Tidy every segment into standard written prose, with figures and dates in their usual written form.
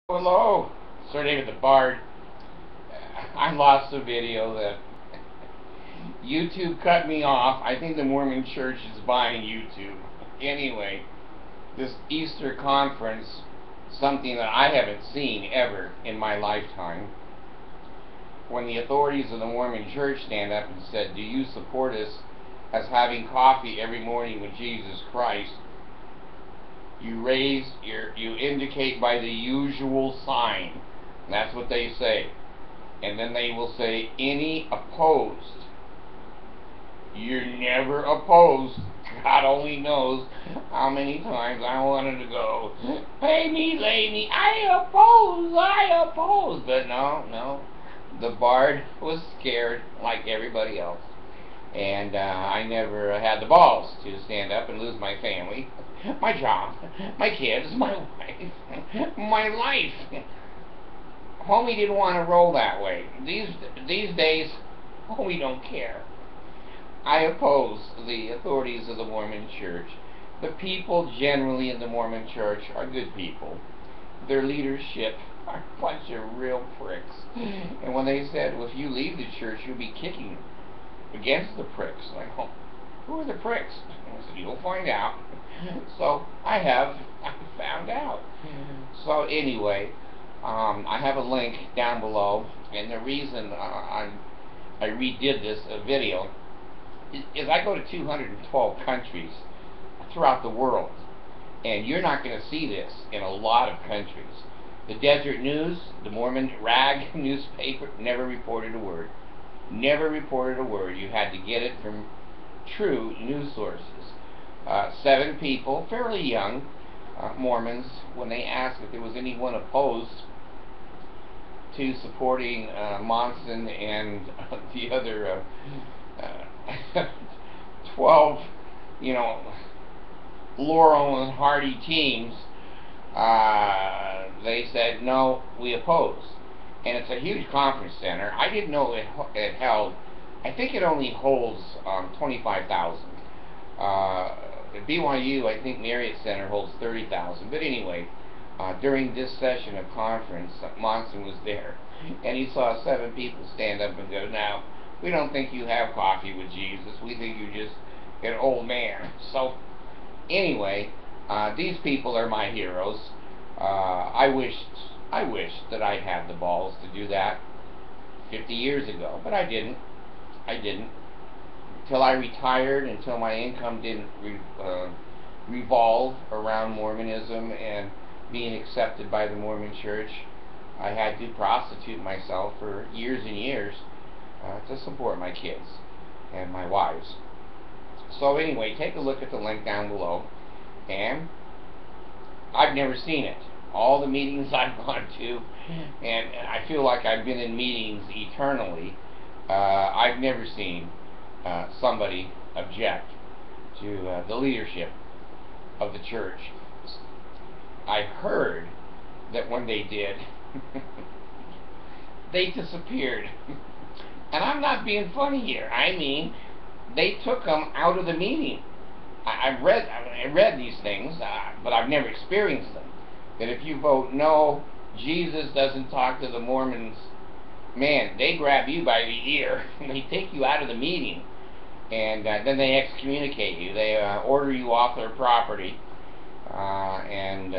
Hello, Sir David the Bard. I lost the video that YouTube cut me off. I think the Mormon Church is buying YouTube. Anyway, this Easter conference, something that I haven't seen ever in my lifetime. When the authorities of the Mormon Church stand up and said, "Do you support us as having coffee every morning with Jesus Christ?" You indicate by the usual sign. That's what they say. And then they will say, any opposed. You're never opposed. God only knows how many times I wanted to go, pay me, lay me, I oppose. But no. The Bard was scared like everybody else. And I never had the balls to stand up and lose my family, my job, my kids, my wife, my life. Homie didn't want to roll that way. These days, homie don't care. I oppose the authorities of the Mormon Church. The people generally in the Mormon Church are good people. Their leadership are a bunch of real pricks. And when they said, well, if you leave the church, you'll be kicking against the pricks. Like, oh, who are the pricks? I said, you'll find out. So I found out. So anyway, I have a link down below, and the reason I redid this video is I go to 212 countries throughout the world, and you're not going to see this in a lot of countries. The Desert News, the Mormon rag newspaper, never reported a word. Never reported a word. You had to get it from true news sources. 7 people, fairly young Mormons, when they asked if there was anyone opposed to supporting Monson and the other 12, Laurel and Hardy teams, they said, no, we oppose. And it's a huge conference center. I didn't know it held, I think it only holds 25,000. At BYU, I think Marriott Center holds 30,000. But anyway, during this session of conference, Monson was there, and he saw 7 people stand up and go, now, we don't think you have coffee with Jesus. We think you're just an old man. So anyway, these people are my heroes. I wish that I had the balls to do that 50 years ago, but I didn't. Until I retired, until my income didn't revolve around Mormonism and being accepted by the Mormon Church, I had to prostitute myself for years and years to support my kids and my wives. So anyway, take a look at the link down below, and I've never seen it. All the meetings I've gone to, and I feel like I've been in meetings eternally, I've never seen somebody object to the leadership of the church. I heard that when they did, they disappeared. And I'm not being funny here. I mean, they took them out of the meeting. I read these things, but I've never experienced them. That if you vote no, Jesus doesn't talk to the Mormons, man, they grab you by the ear and they take you out of the meeting, and then they excommunicate you. They order you off their property, and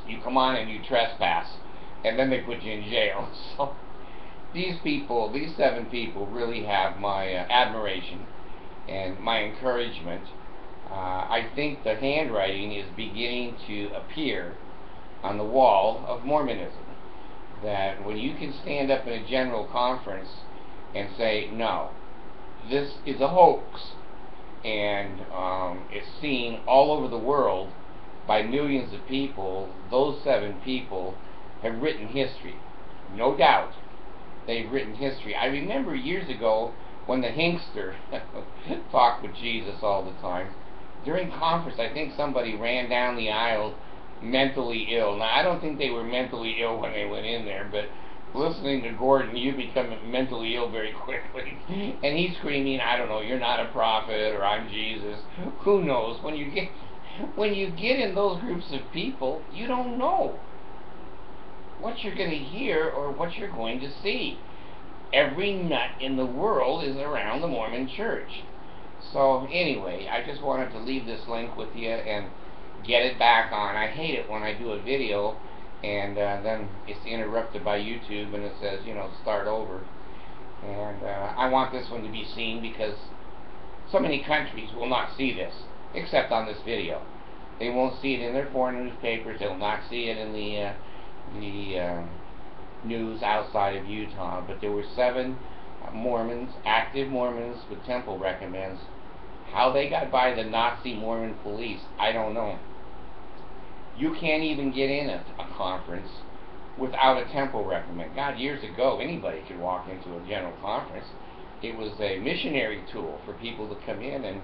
you come on and you trespass, and then they put you in jail. So these 7 people really have my admiration and my encouragement. I think the handwriting is beginning to appear on the wall of Mormonism. That when you can stand up in a general conference and say, no, this is a hoax, and it's seen all over the world by millions of people, those 7 people have written history. No doubt, they've written history. I remember years ago when the Hinkster talked with Jesus all the time. During conference, I think somebody ran down the aisle mentally ill. Now, I don't think they were mentally ill when they went in there, but listening to Gordon, you become mentally ill very quickly. And he's screaming, I don't know, you're not a prophet, or I'm Jesus. Who knows? When you get in those groups of people, you don't know. what you're going to hear or what you're going to see. Every nut in the world is around the Mormon church. So anyway, I just wanted to leave this link with you and get it back on. I hate it when I do a video and then it's interrupted by YouTube and it says, you know, start over. And I want this one to be seen because so many countries will not see this, except on this video. They won't see it in their foreign newspapers. They'll not see it in the news outside of Utah. But there were 7 Mormons, active Mormons with temple recommends. How they got by the Nazi Mormon police, I don't know. You can't even get in a conference without a temple recommend. God, years ago, anybody could walk into a general conference. It was a missionary tool for people to come in and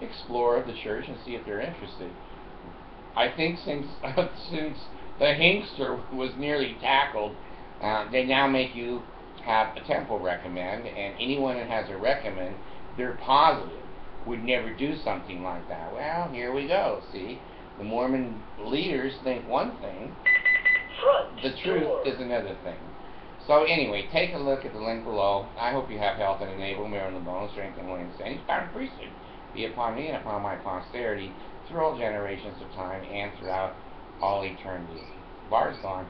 explore the church and see if they're interested. I think since the Hinkster was nearly tackled, they now make you have a temple recommend, and anyone that has a recommend, they're positive, would never do something like that. Well, here we go, see? The Mormon leaders think one thing, the truth is another thing. So anyway, take a look at the link below. I hope you have health and enable, merit in the bones, strength and willing saints, power and priesthood be upon me and upon my posterity through all generations of time and throughout all eternity. Bar's gone.